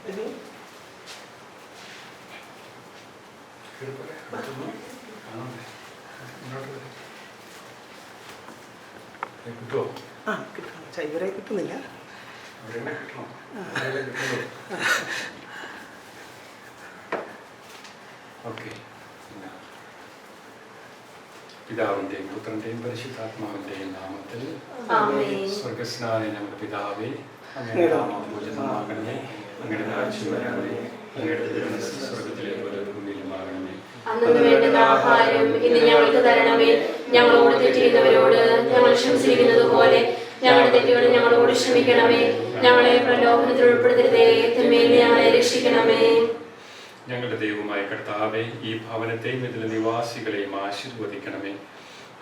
കിട്ടുമോ? ആ കിട്ടണം. ഇവരെ കിട്ടുന്നില്ല. ഓക്കെ. പിതാവിന്റെയും പുത്രന്റെയും പരിശുദ്ധാത്മാവിന്റെയും നാമത്തിൽ സ്വർഗസ്നായ ഞങ്ങളുടെ പിതാവേ, അങ്ങയുടെ നാമം പൂജിതമാകണമേ, അങ്ങയുടെ രാജ്യം വരണമേ, അങ്ങയുടെ തിരുമനസ്സ് സ്വർഗത്തിലെ പോലെ ഭൂമിയിലുമാകണമേ. അന്നു വേണ്ടുന്ന ആഹാരം ഇന്ന് ഞങ്ങൾക്ക് തരണമേ. ഞങ്ങളോട് തെറ്റിയുന്നവരോട് ഞങ്ങൾ ക്ഷമിച്ചിരിക്കുന്നത് പോലെ ഞങ്ങളുടെ തെറ്റുകൾ ഞങ്ങളോട് ക്ഷമിക്കണമേ. ഞങ്ങളെ പ്രലോഭനത്തിൽ ഉൾപ്പെടുത്തരുതേ, തിന്മയിൽ ഞങ്ങളെ രക്ഷിക്കണമേ. ഞങ്ങളുടെ ദൈവമായ കർത്താവേ, ഈ ഭവനത്തെയും ഇതിലെ നിവാസികളെയും ആശീർവദിക്കണമേ.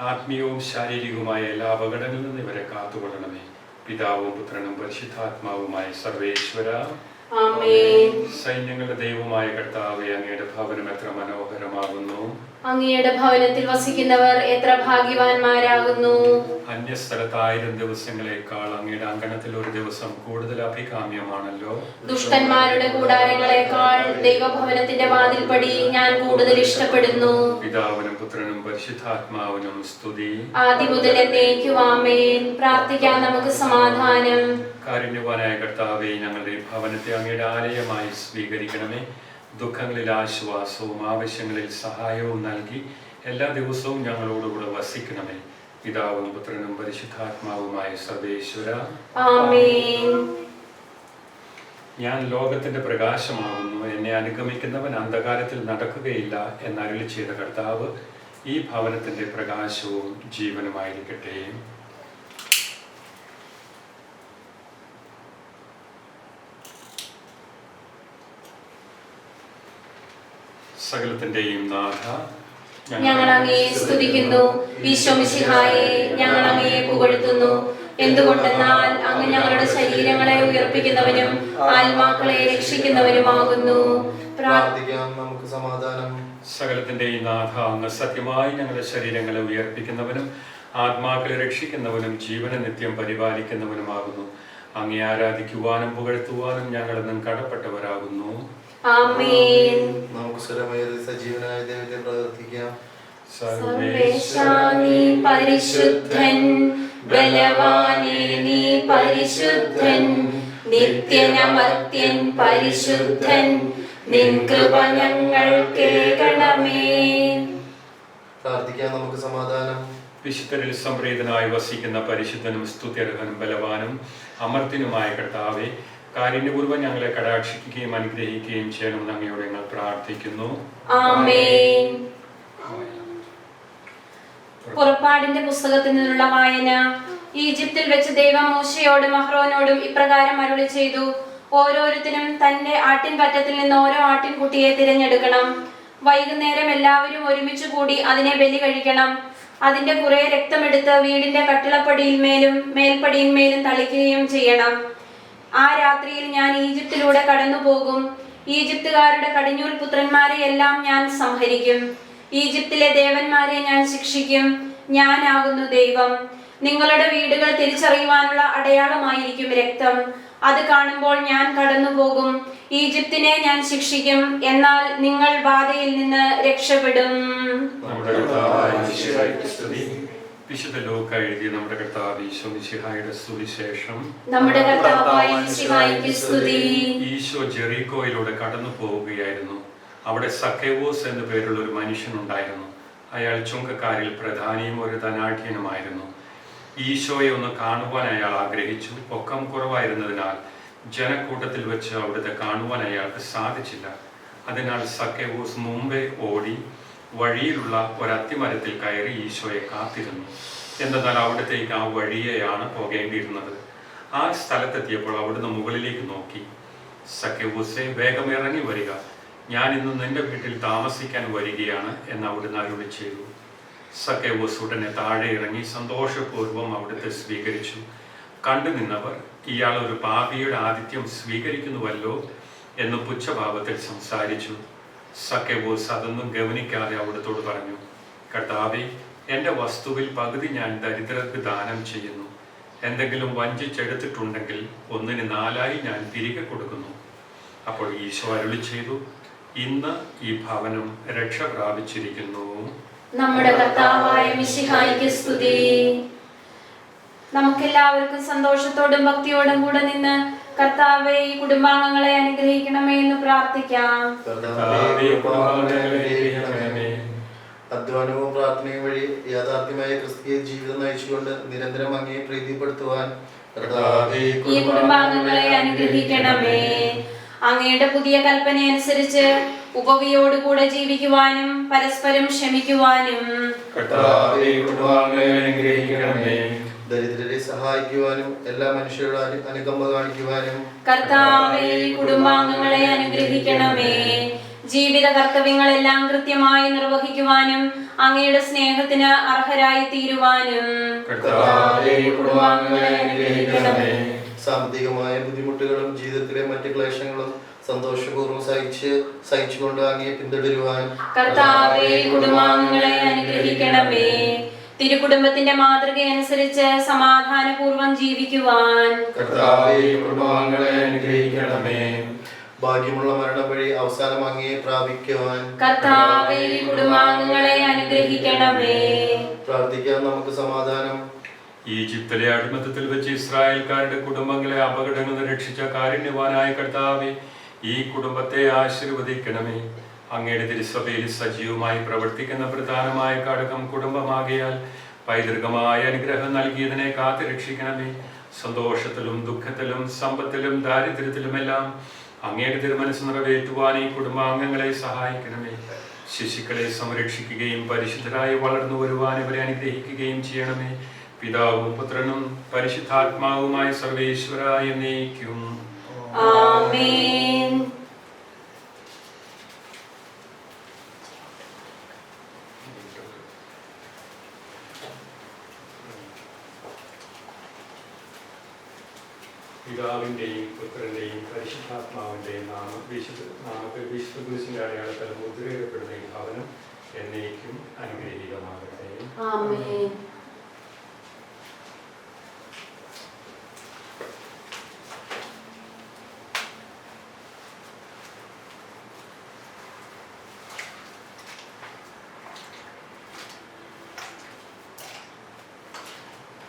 ആത്മീയവും ശാരീരികവുമായ എല്ലാ അപകടങ്ങളിൽ നിന്ന് ഇവരെ കാത്തുകൊള്ളണമേ. പിതാവും പുത്രനും പരിശുദ്ധാത്മാവുമായ സർവേശ്വര, ആമേൻ. സൈന്യങ്ങളുടെ ദൈവമായ കർത്താവേ, അങ്ങയുടെ ഭവനം എത്ര മനോഹരമാകുന്നു. അങ്ങയുടെ ഭവനത്തിൽ വസിക്കുന്നവർ എത്ര ഭാഗ്യവാന്മാരാകുന്നു. അന്യസ്ഥലത്ത് 1000 ദിവസങ്ങളെക്കാൾ അങ്ങയുടെ അങ്കണത്തിൽ ഒരു ദിവസം കൂടുതൽ അഭികാമ്യമാണല്ലോ. ദുഷ്ടന്മാരുടെ കൂടാരങ്ങളെക്കാൾ ദൈവഭവനത്തിന്റെ വാതിൽപ്പടി ഞാൻ കൂടുതൽ ഇഷ്ടപ്പെടുന്നു. പിതാവിനും പുത്രനും പരിശുദ്ധാത്മാവിനും സ്തുതി, ആദ്യം മുതൽ എന്നേക്കും ആമേൻ. പ്രാർത്ഥിക്കാൻ നമുക്ക് സമാധാനം. കാരുണ്യവാനായ കർത്താവേ, ഞങ്ങളുടെ ഈ ഭവനത്തെ അങ്ങയുടെ ആലയമായി സ്വീകരിക്കണമേ. ദുഃഖങ്ങളിൽ ആശ്വാസവും ആവശ്യങ്ങളിൽ സഹായവും നൽകി എല്ലാ ദിവസവും ഞങ്ങളോടുകൂടെ വസിക്കണമേ. പിതാവും പുത്രനും പരിശുദ്ധാത്മാവുമായ സർവേശ്വര, ആമേൻ. ഞാൻ ലോകത്തിന്റെ പ്രകാശമാകുന്നു, എന്നെ അനുഗമിക്കുന്നവൻ അന്ധകാരത്തിൽ നടക്കുകയില്ല എന്നരുളി ചെയ്ത കർത്താവ് ഈ ഭവനത്തിന്റെ പ്രകാശവും ജീവനുമായിരിക്കട്ടെ. സകലത്തിന്റെയും നാഥ, ഞങ്ങൾ അങ്ങയെ സ്തുതിക്കുന്നു. ഈശോമിശിഹായെ ഞങ്ങൾ അങ്ങയെ പുകഴ്ത്തുന്നു. എന്തുകൊണ്ടെന്നാൽ അങ്ങ് ഞങ്ങളുടെ ശരീരങ്ങളെ ഉയർപ്പിക്കുന്നവനും ആത്മാക്കളെ രക്ഷിക്കുന്നവനുമാകുന്നു. പ്രാർത്ഥിക്കാം നമുക്ക് സമാധാനം. സകലത്തിന്റെയും നാഥ, അങ്ങ് സത്യമായി ഞങ്ങളുടെ ശരീരങ്ങളെ ഉയർപ്പിക്കുന്നവനും ആത്മാക്കളെ രക്ഷിക്കുന്നവനും ജീവനെ നിത്യം പരിപാലിക്കുന്നവനുമാകുന്നു. അങ്ങേ ആരാധിക്കുവാനും പുകഴ്ത്തുവാനും ഞങ്ങളെന്നും കടപ്പെട്ടവരാകുന്നു. ആമേൻ. നമുക്ക് സ്വരമേറി സജീവനായ ദൈവത്തെ പ്രാർത്ഥിക്കാം. സർവേശാ നീ പരിശുദ്ധൻ, ബലവാനേ നീ പരിശുദ്ധൻ, നിത്യനമർത്യൻ പരിശുദ്ധൻ, നിൻ കൃപ ഞങ്ങൾ കേൾക്കണമേ. പ്രാർത്ഥിക്കാം നമുക്ക് സമാധാനം. വിശുദ്ധരിൽ സംപ്രീതനായി വസിക്കുന്ന പരിശുദ്ധനും സ്തുത്യർഹനും ബലവാനും അമർത്യനുമായ കർത്താവേ, കാരുണ്യപൂർവ്വം ഞങ്ങളെ കടാക്ഷിക്കുകയും അനുഗ്രഹിക്കുകയും ചെയ്യണമെന്ന് അങ്ങയോട് ഞങ്ങൾ പ്രാർത്ഥിക്കുന്നു. ആമേൻ. പുറപ്പാടിന്റെ പുസ്തകത്തിൽ നിന്നുള്ള വായന. ഈജിപ്തിൽ വെച്ച് ദൈവം മോശയോടും അഹ്റോനോടും ഇപ്രകാരം അരുളി ചെയ്തു: ഓരോരുത്തരും തന്റെ ആട്ടിൻപറ്റത്തിൽ നിന്ന് ഓരോ ആട്ടിൻകുട്ടിയെ തിരഞ്ഞെടുക്കണം. വൈകുന്നേരം എല്ലാവരും ഒരുമിച്ച് കൂടി അതിനെ ബലി കഴിക്കണം. അതിന്റെ കുറെ രക്തമെടുത്ത് വീടിന്റെ കട്ടിളപ്പടിയിന്മേലും മേൽപ്പടിയിന്മേലും തളിക്കുകയും ചെയ്യണം. ആ രാത്രിയിൽ ഞാൻ ഈജിപ്തിലൂടെ കടന്നു പോകും. ഈജിപ്തുകാരുടെ കടിഞ്ഞൂൽ പുത്രന്മാരെ എല്ലാം ഞാൻ സംഹരിക്കും. ഈജിപ്തിലെ ദേവന്മാരെ ഞാൻ ശിക്ഷിക്കും. ഞാനാകുന്നു ദൈവം. നിങ്ങളുടെ വീടുകൾ തിരിച്ചറിയുവാനുള്ള അടയാളമായിരിക്കും രക്തം. അത് കാണുമ്പോൾ ഞാൻ കടന്നു പോകും. ഈജിപ്തിനെ ഞാൻ ശിക്ഷിക്കും, എന്നാൽ നിങ്ങൾ ബാധയിൽ നിന്ന് രക്ഷപ്പെടും. വിശുദ്ധ ലൂക്കാ എഴുതിയ നമ്മുടെ കർത്താവ് ഈശോമിശിഹായുടെ സുവിശേഷം. നമ്മുടെ കർത്താവായ മിശിഹായ്ക്ക് സ്തുതി. ഈശോ ജെറീക്കോയിലൂടെ കടന്നു പോവുകയായിരുന്നു. അവിടെ സക്കേവോസ് എന്നു പേരുള്ള ഒരു മനുഷ്യനുണ്ടായിരുന്നു. അയാൾ ചുങ്കക്കാരിൽ പ്രധാനിയും ഒരു ധനാഢ്യനുമായിരുന്നു. ഈശോയെ ഒന്ന് കാണുവാൻ അയാൾ ആഗ്രഹിച്ചു. പൊക്കം കുറവായിരുന്നതിനാൽ ജനക്കൂട്ടത്തിൽ വെച്ച് അവിടുത്തെ കാണുവാൻ അയാൾക്ക് സാധിച്ചില്ല. അതിനാൽ സക്കേവോസ് മുമ്പേ ഓടി വഴിയിലുള്ള ഒരത്തിമരത്തിൽ കയറി ഈശോയെ കാത്തിരുന്നു. എന്തെന്നാൽ അവിടത്തേക്ക് ആ വഴിയെയാണ് പോകേണ്ടിയിരുന്നത്. ആ സ്ഥലത്തെത്തിയപ്പോൾ അവിടുന്ന് മുകളിലേക്ക് നോക്കി, സക്കേവൂസേ, വേഗം ഇറങ്ങി വരിക, ഞാൻ ഇന്ന് നിന്റെ വീട്ടിൽ താമസിക്കാൻ വരികയാണ് എന്ന് അവിടുന്ന് അരുളി ചെയ്തു. സക്കേവൂസ് ഉടനെ താഴെ ഇറങ്ങി സന്തോഷപൂർവ്വം അവിടുത്തെ സ്വീകരിച്ചു. കണ്ടു നിന്നവർ ഇയാൾ ഒരു പാപിയുടെ ആതിഥ്യം സ്വീകരിക്കുന്നുവല്ലോ എന്ന് പുച്ഛഭാവത്തിൽ സംസാരിച്ചു. സക്കേവൂസ് അതൊന്നും ഗവനിക്കാതെ അവിടുത്തോട് പറഞ്ഞു, കർത്താവേ, എൻ്റെ വസ്തുവിൽ പകുതി ഞാൻ ദരിദ്രർക്ക് ദാനം ചെയ്യുന്നു. എന്തെങ്കിലും വഞ്ചിച്ചെടുത്തിട്ടുണ്ടെങ്കിൽ 1/4 ഞാൻ തിരികെ കൊടുക്കുന്നു. അപ്പോൾ ഈശോ അരുളി ചെയ്തു, ഇന്ന് ഈ ഭവനം രക്ഷ പ്രാപിച്ചിരിക്കുന്നു. നമ്മുടെ കർത്താവായ മിശിഹായിക്ക് സ്തുതി. നമുക്കെല്ലാവർക്കും സന്തോഷത്തോടും ഭക്തിയോടും കൂടെ നിന്ന് കർത്താവേ ഈ കുടുംബാംഗങ്ങളെ അനുഗ്രഹിക്കണമേ എന്ന് പ്രാർത്ഥിക്കാം. കർത്താവേ, കുടുംബാംഗങ്ങളെ അനുഗ്രഹിക്കണമേ. അധ്വാനവും പ്രാർത്ഥനയും വഴി യാഥാർത്ഥ്യമായ ക്രിസ്തീയ ജീവിതം നയിച്ചുകൊണ്ട് നിരന്തരം അങ്ങയെ പ്രീതിപ്പെടുത്തുവാൻ കർത്താവേ ഈ കുടുംബാംഗങ്ങളെ അനുഗ്രഹിക്കണമേ. അങ്ങയുടെ പുതിയ കൽപ്പന അനുസരിച്ച് ഉപവിയോടുകൂടെ ജീവിക്കുവാനും പരസ്പരം ക്ഷമിക്കുവാനും കർത്താവേ, കുടുംബാംഗങ്ങളെ അനുഗ്രഹിക്കണമേ. ദരിദ്രരെ സഹായിക്കുവാനും എല്ലാ മനുഷ്യരുടെ അനുകമ്പ കാണിക്കുവാനും കർത്താവേ ഈ കുടുംബാംഗങ്ങളെ അനുഗ്രഹിക്കണമേ. ജീവിത കർത്തവ്യങ്ങളെല്ലാം കൃത്യമായി നിർവഹിക്കുവാനും അങ്ങയുടെ സ്നേഹത്തിന് അർഹരായി തീരുവാനും കർത്താവേ, കുടുംബാംഗങ്ങളെ അനുഗ്രഹിക്കണമേ. സാമ്പത്തികമായ ബുദ്ധിമുട്ടുകളും ജീവിതത്തിലെ മറ്റ് ക്ലേശങ്ങളും സന്തോഷപൂർവ്വം സഹിച്ചുകൊണ്ട് അങ്ങയെ പിന്തുടരുവാൻ കർത്താവേ കുടുംബാംഗങ്ങളെ അനുഗ്രഹിക്കണമേ. തിരുകുടുംബത്തിന്റെ മാതൃകയനുസരിച്ച് സമാധാനപൂർവ്വം ജീവിക്കുവാൻ കർത്താവേ, കുടുംബാംഗങ്ങളെ അനുഗ്രഹിക്കണമേ. ഭാഗ്യമുള്ള മരണം വഴി അവസാനം അങ്ങയെ പ്രാപിക്കുവാൻ കർത്താവേ കുടുംബാംഗങ്ങളെ അനുഗ്രഹിക്കണമേ. പ്രാർത്ഥിക്കാൻ നമുക്ക് സമാധാനം. ഈജിപ്തിലെ അടിമത്തത്തിൽ വെച്ച് ഇസ്രായേൽക്കാരുടെ കുടുംബങ്ങളെ അപകടങ്ങളിൽ നിന്ന് രക്ഷിച്ച കാരുണ്യവാനായ കർത്താവേ, ഈ കുടുംബത്തെ ആശീർവദിക്കണമേ. അങ്ങയുടെ തിരുസഭയിൽ സജീവമായി പ്രവർത്തിക്കുന്ന പ്രധാനമായ ഘടകം കുടുംബമാകിയാൽ പൈതൃകമായ അനുഗ്രഹം നൽകിയതിനെ കാത്തു രക്ഷിക്കണമേ. സന്തോഷത്തിലും ദുഃഖത്തിലും സമ്പത്തിലും ദാരിദ്ര്യത്തിലുമെല്ലാം അങ്ങയുടെ തിരുമനസ് നിറവേറ്റുവാൻ ഈ കുടുംബാംഗങ്ങളെ സഹായിക്കണമേ. ശിശുക്കളെ സംരക്ഷിക്കുകയും പരിശുദ്ധരായി വളർന്നു വരുവാൻ ഇവരെ അനുഗ്രഹിക്കുകയും ചെയ്യണമേ. പിതാവും പുത്രനും പരിശുദ്ധാത്മാവുമായ സർവേശ്വരായ എന്നേക്കും ആമേൻ. പിതാവിൻ്റെയും പുത്രൻ്റെയും പരിശുദ്ധാത്മാവിൻ്റെയും നാമത്തിൽ വിശുദ്ധ കുരിശിൻ്റെ അടയാളത്തിൽ മുദ്രയിടപ്പെടുന്ന ഈ ഭവനം എന്നേക്കും അനുഗ്രഹീതമാകട്ടെ. ആമേൻ.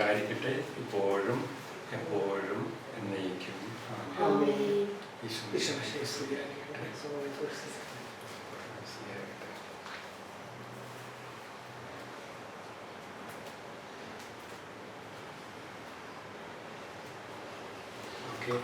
ആയിരിക്കട്ടെ, ഇപ്പോഴും എപ്പോഴും എന്നേക്കും. ആമേൻ. ഈശോമിശിഹായ്ക്ക് സ്തുതിയായിരിക്കട്ടെ. Okay.